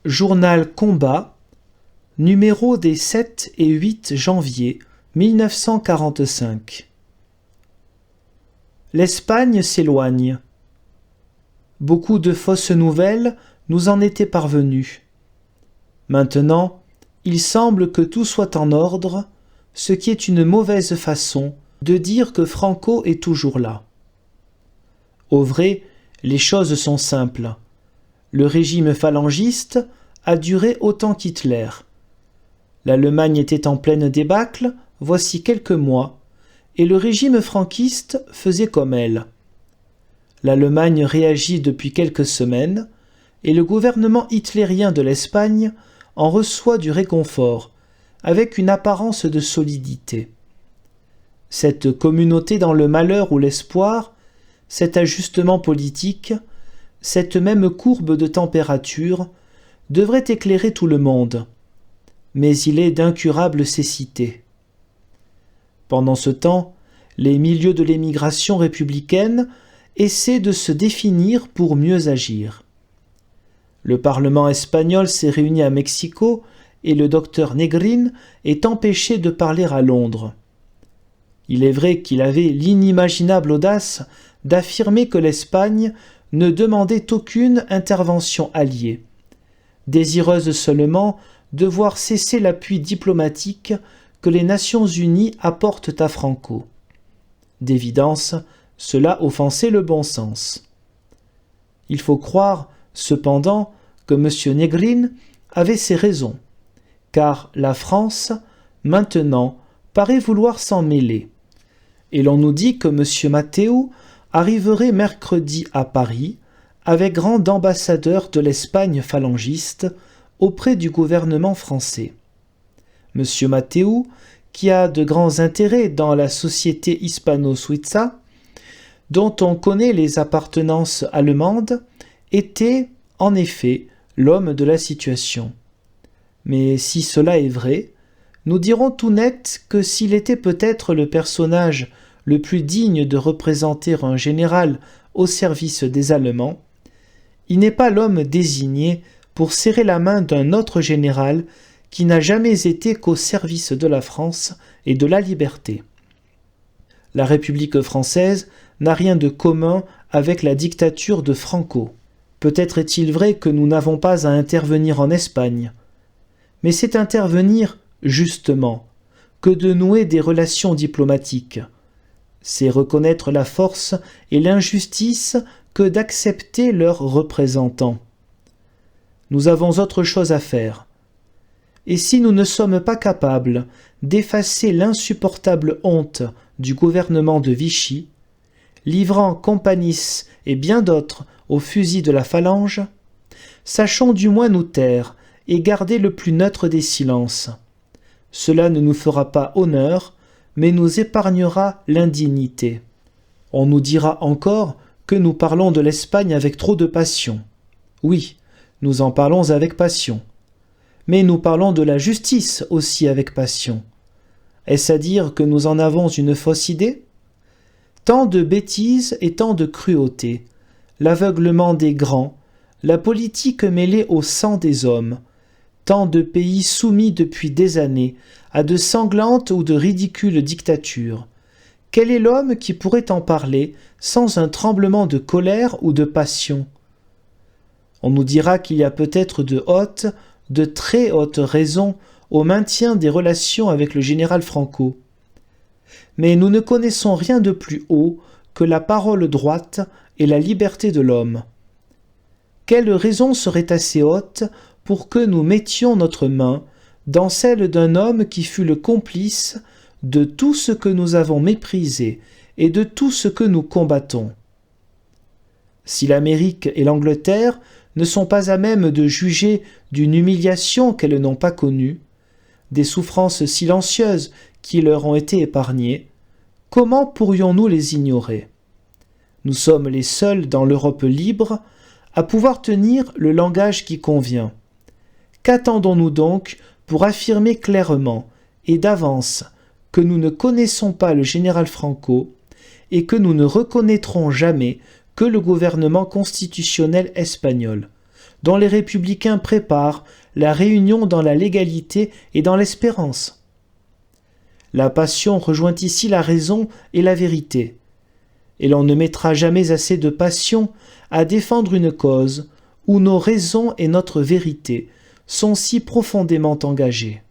Journal Combat, numéro des 7 et 8 janvier 1945. L'Espagne s'éloigne. Beaucoup de fausses nouvelles nous en étaient parvenues. Maintenant, il semble que tout soit en ordre, ce qui est une mauvaise façon de dire que Franco est toujours là. Au vrai, les choses sont simples. Le régime phalangiste a duré autant qu'Hitler. L'Allemagne était en pleine débâcle, voici quelques mois, et le régime franquiste faisait comme elle. L'Allemagne réagit depuis quelques semaines, et le gouvernement hitlérien de l'Espagne en reçoit du réconfort, avec une apparence de solidité. Cette communauté dans le malheur ou l'espoir, cet ajustement politique, cette même courbe de température, devrait éclairer tout le monde. Mais il est d'incurable cécité. Pendant ce temps, les milieux de l'émigration républicaine essaient de se définir pour mieux agir. Le Parlement espagnol s'est réuni à Mexico et le docteur Negrín est empêché de parler à Londres. Il est vrai qu'il avait l'inimaginable audace d'affirmer que l'Espagne ne demandait aucune intervention alliée, désireuse seulement de voir cesser l'appui diplomatique que les Nations unies apportent à Franco. D'évidence, cela offensait le bon sens. Il faut croire, cependant, que M. Negrín avait ses raisons, car la France, maintenant, paraît vouloir s'en mêler. Et l'on nous dit que M. Matteo arriverait mercredi à Paris avec rang d'ambassadeur de l'Espagne phalangiste auprès du gouvernement français. M. Matteo, qui a de grands intérêts dans la société hispano-suiza, dont on connaît les appartenances allemandes, était, en effet, l'homme de la situation. Mais si cela est vrai, nous dirons tout net que s'il était peut-être le personnage le plus digne de représenter un général au service des Allemands, il n'est pas l'homme désigné pour serrer la main d'un autre général qui n'a jamais été qu'au service de la France et de la liberté. La République française n'a rien de commun avec la dictature de Franco. Peut-être est-il vrai que nous n'avons pas à intervenir en Espagne, mais c'est intervenir, justement, que de nouer des relations diplomatiques. C'est reconnaître la force et l'injustice que d'accepter leurs représentants. Nous avons autre chose à faire. Et si nous ne sommes pas capables d'effacer l'insupportable honte du gouvernement de Vichy, livrant Companys et bien d'autres au fusil de la phalange, sachons du moins nous taire et garder le plus neutre des silences. Cela ne nous fera pas honneur, mais nous épargnera l'indignité. On nous dira encore que nous parlons de l'Espagne avec trop de passion. Oui, nous en parlons avec passion. Mais nous parlons de la justice aussi avec passion. Est-ce à dire que nous en avons une fausse idée ? Tant de bêtises et tant de cruauté, l'aveuglement des grands, la politique mêlée au sang des hommes, tant de pays soumis depuis des années à de sanglantes ou de ridicules dictatures. Quel est l'homme qui pourrait en parler sans un tremblement de colère ou de passion ? On nous dira qu'il y a peut-être de hautes, de très hautes raisons au maintien des relations avec le général Franco. Mais nous ne connaissons rien de plus haut que la parole droite et la liberté de l'homme. Quelle raison serait assez haute pour que nous mettions notre main dans celle d'un homme qui fut le complice de tout ce que nous avons méprisé et de tout ce que nous combattons. Si l'Amérique et l'Angleterre ne sont pas à même de juger d'une humiliation qu'elles n'ont pas connue, des souffrances silencieuses qui leur ont été épargnées, comment pourrions-nous les ignorer ? Nous sommes les seuls dans l'Europe libre à pouvoir tenir le langage qui convient. Qu'attendons-nous donc pour affirmer clairement et d'avance que nous ne connaissons pas le général Franco et que nous ne reconnaîtrons jamais que le gouvernement constitutionnel espagnol, dont les républicains préparent la réunion dans la légalité et dans l'espérance. La passion rejoint ici la raison et la vérité, et l'on ne mettra jamais assez de passion à défendre une cause où nos raisons et notre vérité sont si profondément engagées.